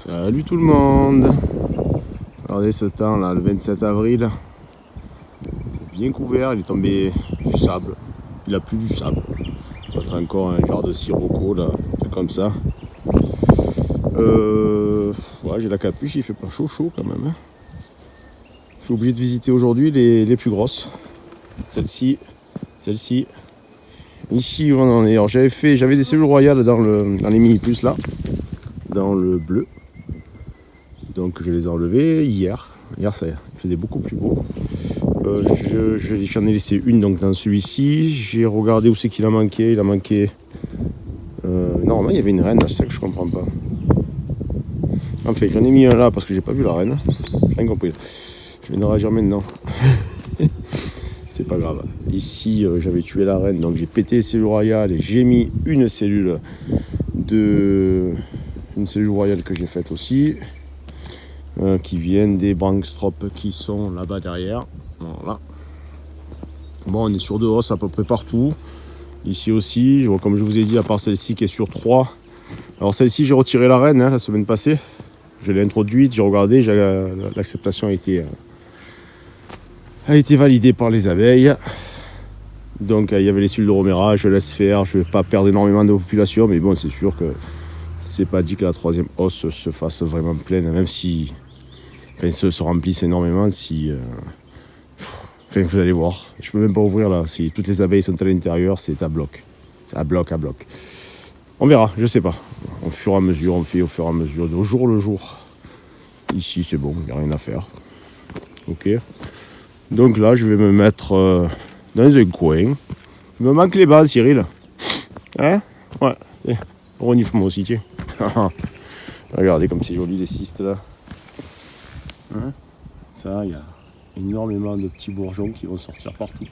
Salut tout le monde. Regardez ce temps là, le 27 avril. C'est bien couvert, il est tombé du sable. Il a plu du sable. Peut-être encore un genre de sirocco là, comme ça. Ouais, j'ai la capuche, il fait pas chaud quand même. Hein. Je suis obligé de visiter aujourd'hui les plus grosses. Celle-ci. Ici où on en est. Alors j'avais des cellules royales dans les mini plus là, dans le bleu. Donc je les ai enlevées hier. Hier ça faisait beaucoup plus beau. J'en ai laissé une donc dans celui-ci. J'ai regardé où c'est qu'il en manquait. Il a manqué. Normalement il y avait une reine, c'est ça que je comprends pas. Enfin j'en ai mis un là parce que j'ai pas vu la reine. J'ai rien compris. Je viens de réagir maintenant. C'est pas grave. Ici j'avais tué la reine, donc j'ai pété les cellules royales et j'ai mis une cellule royale que j'ai faite aussi. Qui viennent des Brankstrops qui sont là-bas derrière. Voilà. Bon, on est sur 2 hausses à peu près partout. Ici aussi, comme je vous ai dit, à part celle-ci qui est sur 3. Alors celle-ci, j'ai retiré la reine la semaine passée. Je l'ai introduite, j'ai regardé, l'acceptation a été validée par les abeilles. Donc il y avait les cellules de Romera, je laisse faire, je ne vais pas perdre énormément de population, mais bon, c'est sûr que c'est pas dit que la 3e hausse se fasse vraiment pleine, même si se remplissent énormément. Vous allez voir, je peux même pas ouvrir là. Si toutes les abeilles sont à l'intérieur, c'est à bloc. C'est à bloc. On verra, je sais pas. Au fur et à mesure, on fait au fur et à mesure, au jour le jour. Ici, c'est bon, il n'y a rien à faire. Ok. Donc là, je vais me mettre dans un coin. Il me manque les bases, Cyril. Hein? Ouais. Renifle-moi aussi, tiens. Regardez comme c'est joli les cystes là. Hein? Ça, il y a énormément de petits bourgeons qui vont sortir partout.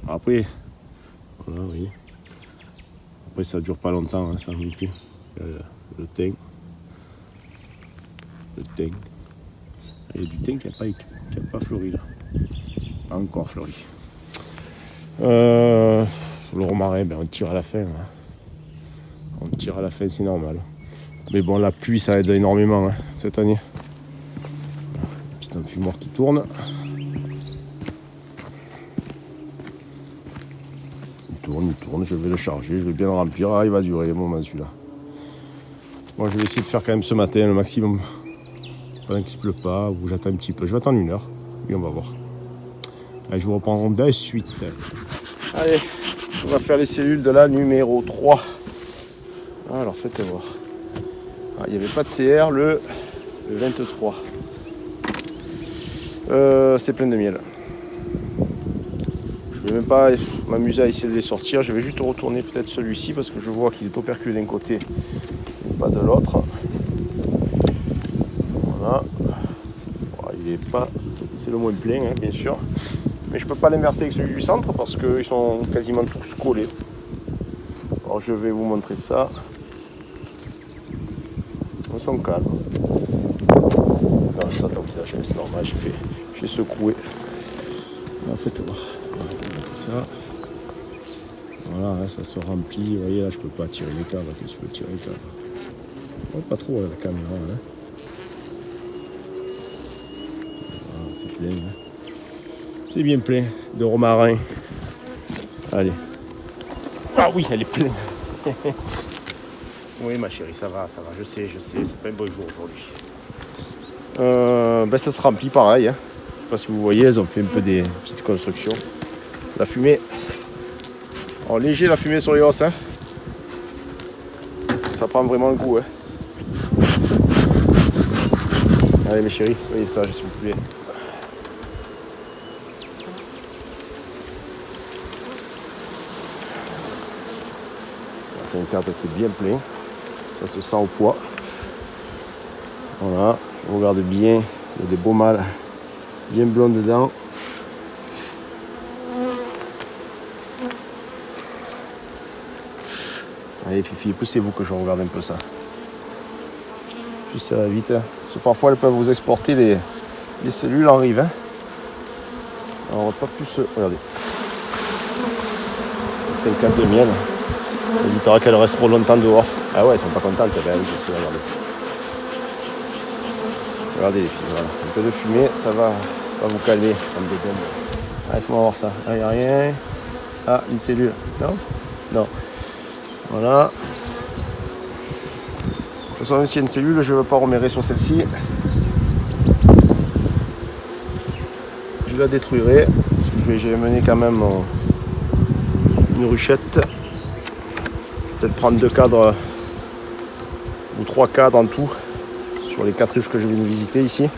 Après, voilà, oui. Après ça dure pas longtemps, ça non plus. Le thym. Il y a du thym qui n'a pas fleuri là. Pas encore fleuri. Le romarin, on tire à la fin. On tire à la fin, c'est normal. Mais bon, la pluie, ça aide énormément cette année. Petit enfumoir qui tourne. Il tourne, je vais le charger, je vais bien le remplir. Ah, il va durer un moment celui-là. Moi, je vais essayer de faire quand même ce matin le maximum. Pendant qu'il ne pleut pas, ou j'attends un petit peu. Je vais attendre 1 heure, et on va voir. Allez, je vous reprends de suite. Allez, on va faire les cellules de la numéro 3. Alors, faites voir. Il n'y avait pas de CR le 23. C'est plein de miel. Je vais même pas m'amuser à essayer de les sortir. Je vais juste retourner peut-être celui-ci parce que je vois qu'il est operculé d'un côté et pas de l'autre. Voilà. Il est pas. C'est le moins plein, bien sûr. Mais je peux pas l'inverser avec celui du centre parce qu'ils sont quasiment tous collés. Alors je vais vous montrer ça. Ils sont calmes. Non, ça, ton visage, c'est normal, j'ai secoué. Là, faites voir. Ça. Voilà, là, ça se remplit. Vous voyez, là, je peux pas tirer les câbles. Qu'est-ce que je peux tirer les câbles? Oh, pas trop la caméra. Voilà, c'est plein. C'est bien plein de romarin. Allez. Ah oui, elle est pleine. Oui, ma chérie, ça va. Je sais, c'est pas un bon jour aujourd'hui. Ça se remplit pareil. Je sais pas si vous voyez, elles ont fait un peu des petites constructions. La fumée. Alors léger la fumée sur les hausses. Ça prend vraiment le goût. Allez mes chéris, soyez sages s'il vous plaît. C'est un cadre qui est bien plein. Ça se sent au poids. Voilà, on regarde bien, il y a des beaux mâles bien blonds dedans. Allez Fifi, poussez-vous que je regarde un peu ça. Puis ça va vite. Parce que parfois elles peuvent vous exporter les cellules en rive. Alors on va pas plus. Regardez. C'est un cadre de miel. On évitera qu'elle reste trop longtemps dehors. Ah ouais, elles sont pas contentes. Ben oui, je sais, regardez. Regardez les filles, voilà. Un peu de fumée, ça va vous calmer. Comme des gommes. Allez, faut voir ça. Ah, il n'y a rien. Ah, une cellule. Non? Non. Voilà. De toute façon, s'il y a une cellule, je ne veux pas remérer sur celle-ci. Je la détruirai. J'ai mené quand même une ruchette. Peut-être prendre 2 cadres ou 3 cadres en tout sur les 4 ruches que je viens de visiter ici.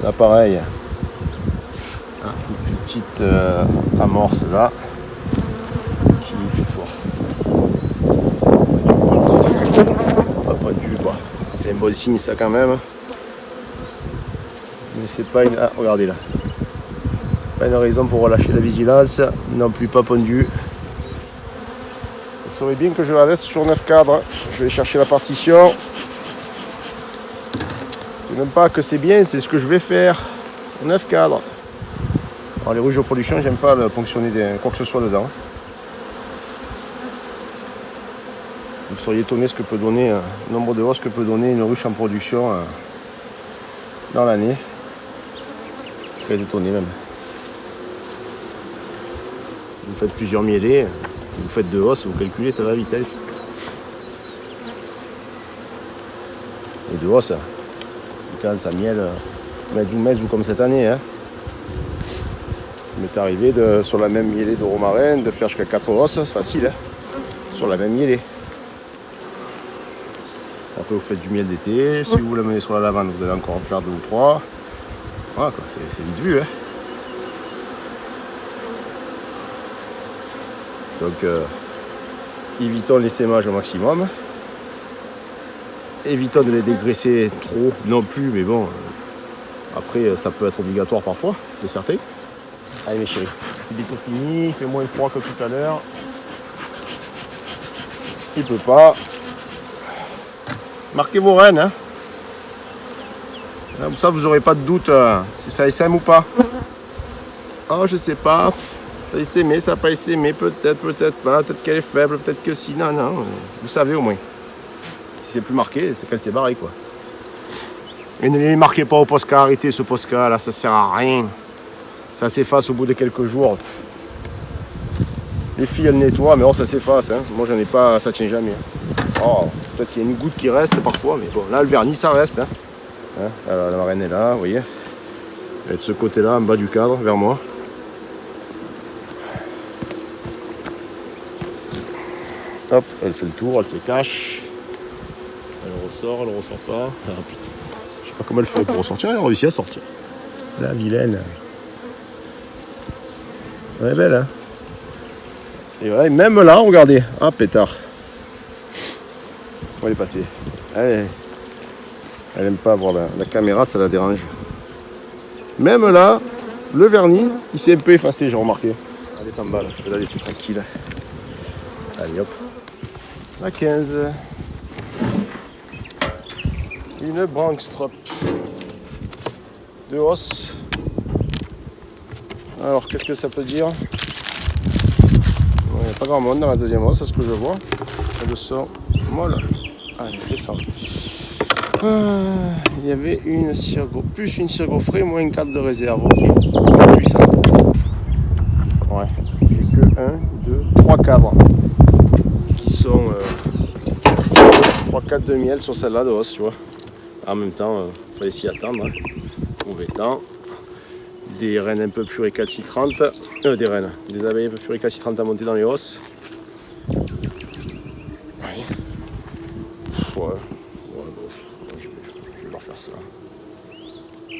Là pareil, une petite amorce là qui fait tour. Pas pendu quoi. C'est un bon signe ça quand même. Mais c'est pas une. Ah, regardez là. C'est pas une raison pour relâcher la vigilance. Non plus pas pendu. Ça serait bien que je la laisse sur 9 cadres. Je vais chercher la partition. C'est même pas que c'est bien, c'est ce que je vais faire. 9 cadres. Alors les ruches de production, j'aime pas le ponctionner quoi que ce soit dedans. Vous seriez étonné ce que peut donner, le nombre de os que peut donner une ruche en production dans l'année. Très étonné même. Si vous faites plusieurs mielés, vous faites 2 os, vous calculez, ça va vite. Hein. Et 2 os, c'est quand ça miel, mettre une messe ou comme cette année. Hein. Il m'est arrivé sur la même mielée de romarin de faire jusqu'à 4 os, c'est facile. Hein. Sur la même mielée. Après vous faites du miel d'été, si vous la menez sur la lavande, vous allez encore en faire 2 ou 3. Voilà quoi, c'est vite vu. Hein. Donc évitons l'essaimage au maximum. Évitons de les dégraisser trop non plus, mais bon, après ça peut être obligatoire parfois, c'est certain. Allez mes chéris, c'est bientôt fini, il fait moins froid que tout à l'heure. Il peut pas. Marquez vos rennes, hein. Comme ça vous n'aurez pas de doute si ça essaime ou pas. Oh je sais pas, ça a essaimé, ça n'a pas essaimé, peut-être pas, peut-être qu'elle est faible, peut-être que si, non, vous savez au moins. Si c'est plus marqué, c'est qu'elle s'est barrée quoi. Et ne les marquez pas au Posca, arrêtez ce Posca là, ça sert à rien. Ça s'efface au bout de quelques jours. Les filles elles nettoient, mais oh ça s'efface, hein. Moi j'en ai pas, ça tient jamais. Oh, peut-être qu'il y a une goutte qui reste parfois, mais bon, là le vernis ça reste. Hein. Alors, la marraine est là, vous voyez. Elle est de ce côté-là, en bas du cadre, vers moi. Hop, elle fait le tour, elle se cache. Elle ressort pas. Ah putain. Je sais pas comment elle fait pour ressortir, elle a réussi à sortir. La vilaine. Elle est belle, hein. Et voilà, même là, regardez. Ah, pétard. On va les passer. Elle aime pas voir la caméra, ça la dérange. Même là, le vernis, il s'est un peu effacé, j'ai remarqué. Elle est en balle, je vais la laisser tranquille. Allez hop. La 15. Une Brankstrop. 2 os. Alors qu'est-ce que ça peut dire? Il n'y a pas grand monde dans la deuxième os, c'est ce que je vois. Le son molle. Allez, descend. Il y avait une Cirgo, plus une Cirgo frais, moins une carte de réserve. Ok, puissant. Ouais, j'ai que 1, 2, 3 cadres qui sont 3 cadres de miel sur celle-là de os, tu vois. En même temps, il fallait s'y attendre. Hein. Mauvais temps. Des rennes un peu plus récalcitrantes. Des abeilles un peu plus récalcitrantes à monter dans les os. Ouais. Je vais leur faire ça.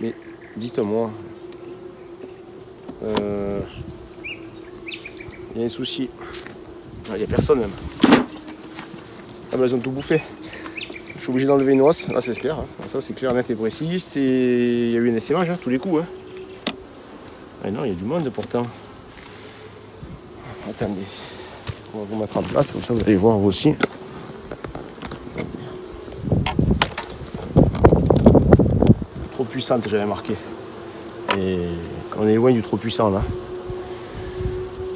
Mais dites-moi, il y a un souci. Il n'y a personne même. Ah ben elles ont tout bouffé. Je suis obligé d'enlever une os, là c'est clair. Hein. Ça c'est clair, net et précis. Il y a eu un essaimage, hein, tous les coups. Hein. Ah non, il y a du monde pourtant. Attendez, on va vous mettre en place, comme ça vous allez voir vous aussi. Trop puissante, j'avais marqué. Et on est loin du trop puissant là.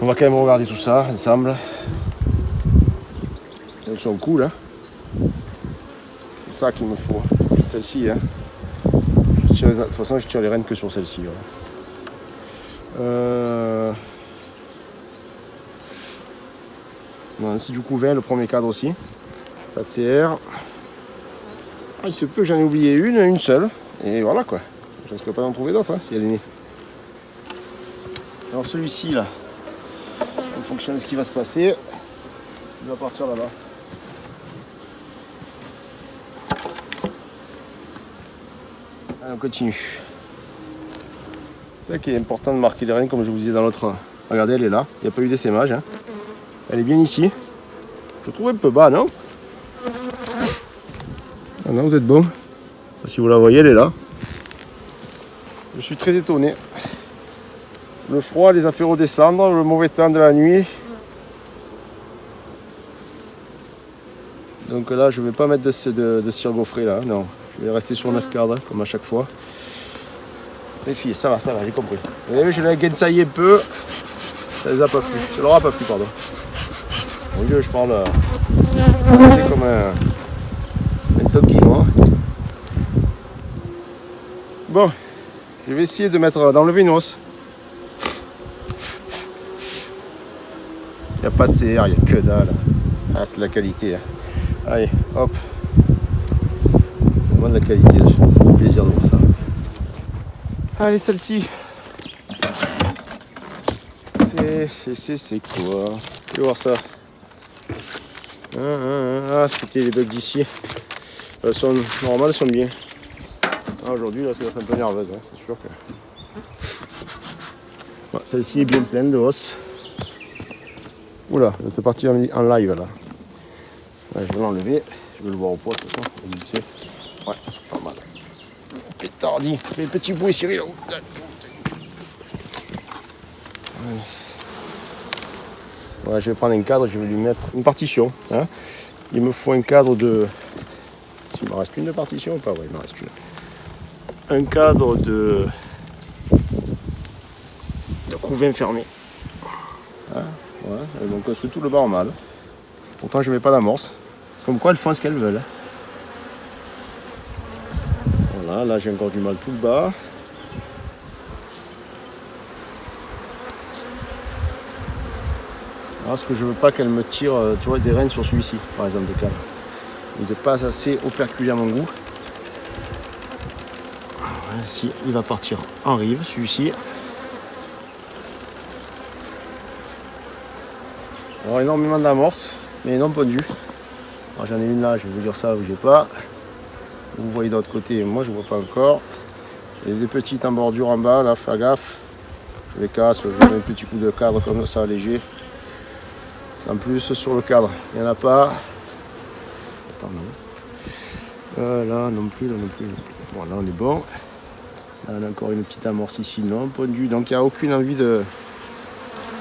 On va quand même regarder tout ça ensemble. Elles sont cool, hein. C'est ça qu'il me faut. Celle-ci, hein. De toute façon, je tire les rênes que sur celle-ci. Bon, c'est du coup 20, le premier cadre aussi. Pas de CR. Ah, il se peut que j'en ai oublié une seule. Et voilà quoi. Je risque pas d'en trouver d'autres, hein, si elle est née. Alors celui-ci là, en fonction de ce qui va se passer, il va partir là-bas. Allez, on continue. C'est ça qui est important de marquer les rênes comme je vous disais dans l'autre. Regardez, elle est là, il n'y a pas eu d'essaimage. Hein. Elle est bien ici. Je trouve un peu bas, non? Ah non, vous êtes bon. Si vous la voyez, elle est là. Je suis très étonné. Le froid les a fait redescendre, le mauvais temps de la nuit. Donc là, je ne vais pas mettre de cire gaufrée là, non. Je vais rester sur 9 cadres, comme à chaque fois. Les filles, ça va, j'ai compris. Vous avez vu, je l'ai gainsaillé un peu. Ça les a pas plu. Ça leur a pas plu, pardon. Mon Dieu, je parle. C'est comme un toki, moi. Bon, je vais essayer d'enlever une hausse. Il n'y a pas de CR, il n'y a que dalle. Ah, c'est de la qualité. Hein. Allez, hop. C'est vraiment de la qualité. J'ai beaucoup plaisir de voir ça. Allez, celle-ci. C'est quoi? Je vais voir ça. Ah, c'était les bugs d'ici. Elles sont normales, elles sont bien. Ah, aujourd'hui, là, ça va être un peu nerveuse, hein, c'est sûr que. Voilà, celle-ci est bien pleine de os. Oula, elle était partie en live là. Ouais, je vais l'enlever, je vais le voir au poids de toute façon. Ouais, c'est pas mal. Pétardi, les petits bouts Cyril. Ouais, je vais prendre un cadre, je vais lui mettre une partition. Hein. Il me faut un cadre de. Il me reste une de partition ou pas? Ouais, il me reste une. Un cadre de couvain fermé. Hein. Ouais, donc c'est tout le bas en mal. Pourtant je ne mets pas d'amorce. Comme quoi elles font ce qu'elles veulent. Voilà, là j'ai encore du mal tout le bas. Alors ce que je veux pas qu'elle me tire, tu vois, des rênes sur celui-ci, par exemple de cadre. Il ne passe assez operculé à mon goût. Ainsi, il va partir en rive, celui-ci. Alors énormément d'amorces, mais non pondues. Alors j'en ai une là, je vais vous dire ça, où j'ai pas. Vous voyez de l'autre côté, moi je vois pas encore. J'ai des petites en bordure en bas, là, fais gaffe. Je les casse, je mets un petit coup de cadre comme ça, léger. En plus sur le cadre, il n'y en a pas. Attends, non. Là non plus, là non plus. Bon, là on est bon. Là on a encore une petite amorce ici, non pondue. Donc il n'y a aucune envie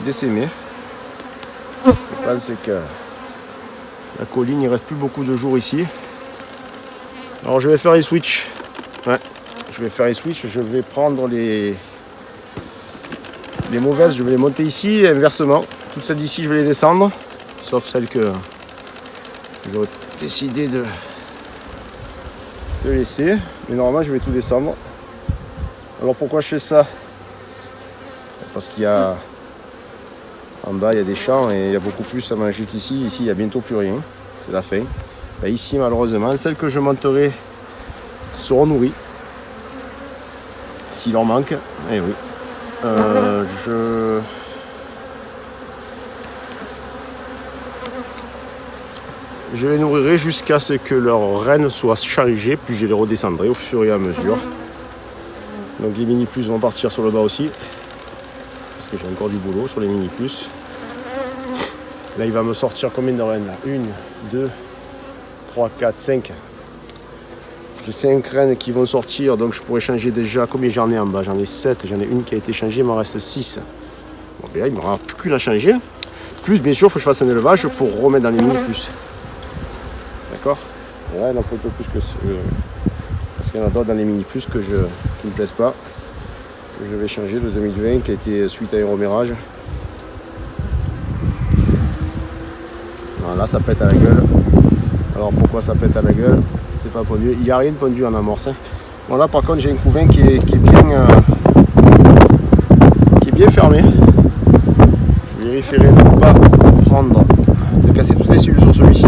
d'essaimer. Le problème c'est que la colline, il ne reste plus beaucoup de jours ici. Alors je vais faire les switches. Ouais, je vais faire les switches. Je vais prendre les mauvaises, je vais les monter ici et inversement. Toutes celles d'ici, je vais les descendre. Sauf celles que j'aurais décidé de laisser. Mais normalement, je vais tout descendre. Alors pourquoi je fais ça? Parce qu'il y a en bas, il y a des champs et il y a beaucoup plus à manger qu'ici. Ici, il n'y a bientôt plus rien. C'est la fin. Ben, ici, malheureusement, celles que je monterai seront nourries. S'il leur manque, eh oui. Je les nourrirai jusqu'à ce que leurs rênes soient changées, puis je les redescendrai au fur et à mesure. Donc les mini plus vont partir sur le bas aussi, parce que j'ai encore du boulot sur les mini plus. Là il va me sortir combien de rênes là? 1, 2, 3, 4, 5. J'ai 5 rênes qui vont sortir, donc je pourrais changer déjà. Combien j'en ai en bas? J'en ai 7, j'en ai une qui a été changée, il m'en reste 6. Bon, bien, il ne m'aura plus qu'une à changer. Plus, bien sûr, il faut que je fasse un élevage pour remettre dans les mini plus. D'accord? Là, il en faut un peu plus que parce qu'il y en a d'autres dans les mini plus qui ne me plaisent pas. Que je vais changer de 2020 qui a été suite à un remérage. Voilà, ça pète à la gueule. Alors pourquoi ça pète à la gueule? C'est pas pondu. Il n'y a rien de pondu en amorce. Hein. Bon là par contre j'ai un couvain qui est bien fermé. Je vérifierai de ne pas prendre, de casser toutes les cellules sur celui-ci.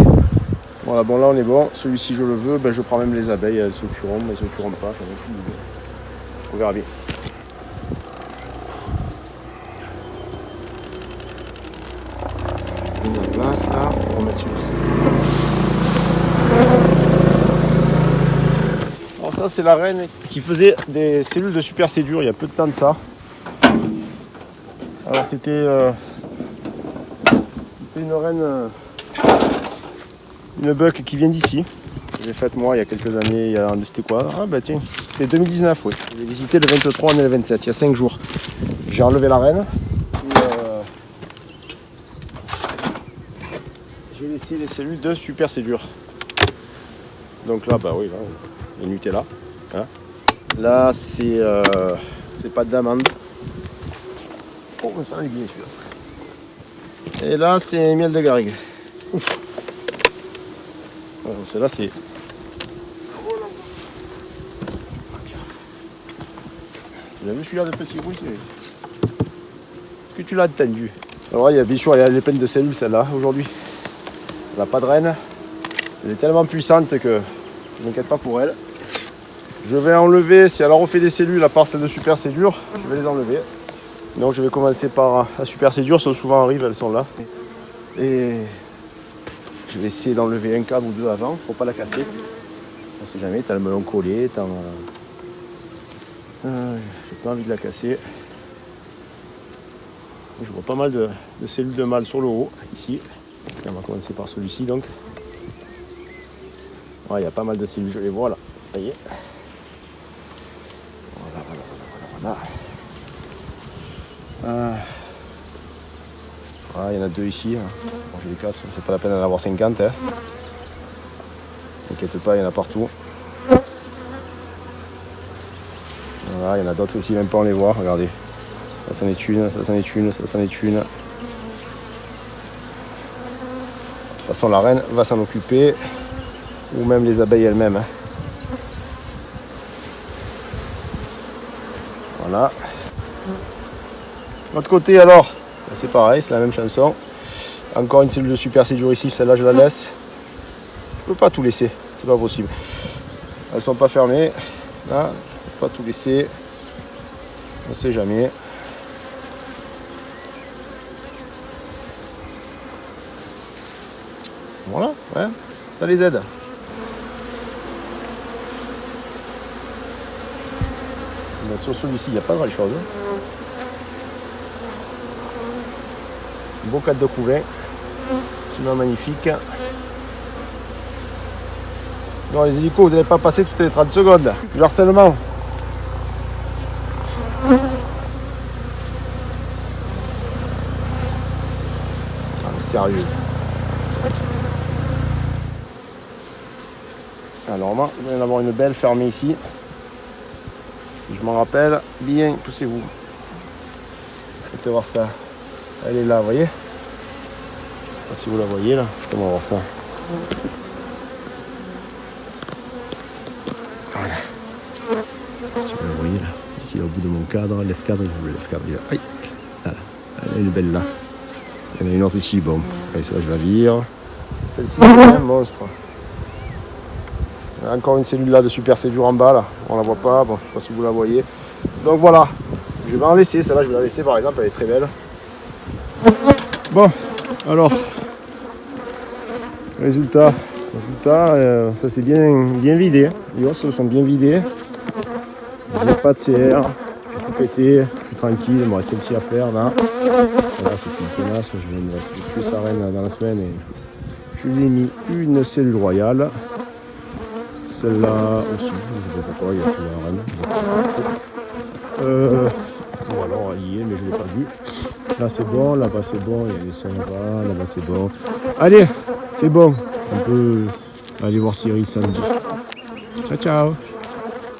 Voilà, bon là on est bon. Celui-ci je le veux, ben, je prends même les abeilles, elles se tueront, mais elles se tueront pas. On verra bien. Une place là pour remettre celui-ci. Alors ça c'est la reine qui faisait des cellules de super sédure il y a peu de temps de ça. Alors c'était une reine, une buck qui vient d'ici. J'ai faite moi il y a quelques années, c'était quoi? Ah bah tiens, c'était 2019 oui. J'ai visité le 23 et le 27, il y a 5 jours. J'ai enlevé la reine. J'ai laissé les cellules de super sédure. Donc là, bah oui, là, il y a Nutella. Hein. Là, c'est pâte d'amande. Oh, mais ça, il est bien celui-là. Et là, c'est miel de garrigue. Celle-là, c'est... Tu l'as vu celui-là de petit bruit? Est-ce que tu l'as entendu? Alors, il y a bien sûr, il y a les pleines de cellules, celle-là, aujourd'hui. Elle n'a pas de reine. Elle est tellement puissante que je ne m'inquiète pas pour elle. Je vais enlever, si elle a refait des cellules à part celle de super sédure, je vais les enlever. Donc je vais commencer par la super sédure, ça souvent arrive, elles sont là. Et je vais essayer d'enlever un câble ou deux avant, pour pas la casser. On sait jamais, t'as le melon collé, j'ai pas envie de la casser. Je vois pas mal de cellules de mâle sur le haut, ici. On va commencer par celui-ci donc. Ouais, il y a pas mal de cellules, je les vois là, ça y est. Voilà. Il y en a deux ici. Bon, je les casse, c'est pas la peine d'en avoir 50. Hein. T'inquiète pas, il y en a partout. Voilà, il y en a d'autres ici, même pas on les voit, regardez. Ça c'en est une, ça c'en est une, ça c'en est une. De toute façon, la reine va s'en occuper, ou même les abeilles elles-mêmes. Hein. Voilà. De l'autre côté alors, c'est pareil, c'est la même chanson. Encore une cellule de super sédure ici, celle-là je la laisse. Je peux pas tout laisser, c'est pas possible. Elles sont pas fermées. Là, je peux pas tout laisser. On sait jamais. Voilà, ouais, ça les aide. Mais sur celui-ci, il n'y a pas grand-chose. Beau cadre de couvain. Sinon magnifique. Non, les hélicos, vous n'allez pas passer toutes les 30 secondes. Du harcèlement. Ah, mais sérieux. Alors, il va y en avoir une belle fermée ici. Si je m'en rappelle, bien, poussez-vous. Allez voir ça. Elle est là, vous voyez? Je sais pas si vous la voyez là. Comment voir ça? Voilà. Si vous la voyez là. Ici au bout de mon cadre, lève cadre, je lève cadre. Aïe. Voilà. Elle est une belle là. Il y en a une autre ici, bon. Allez, celle-là je la vire. Celle-ci c'est un monstre. Il y a encore une cellule là de super sédure en bas là. On la voit pas, bon, je sais pas si vous la voyez. Donc voilà. Je vais en laisser, celle-là je vais la laisser par exemple, elle est très belle. Bon, alors, résultat, ça c'est bien vidé. Les os sont bien vidés. Il n'y a pas de CR, je suis tout pété, je suis tranquille, il me reste celle-ci à faire là. Voilà, c'est une tenace, je vais me tuer sa reine dans la semaine et je lui ai mis une cellule royale. Celle-là aussi, je ne sais pas pourquoi, il y a plus la reine. Ou alors il y est, mais je ne l'ai pas vu. Là c'est bon, là-bas c'est bon, il y a des sympas, là-bas c'est bon. Allez, c'est bon. On peut aller voir Cyril samedi. Ciao, ciao.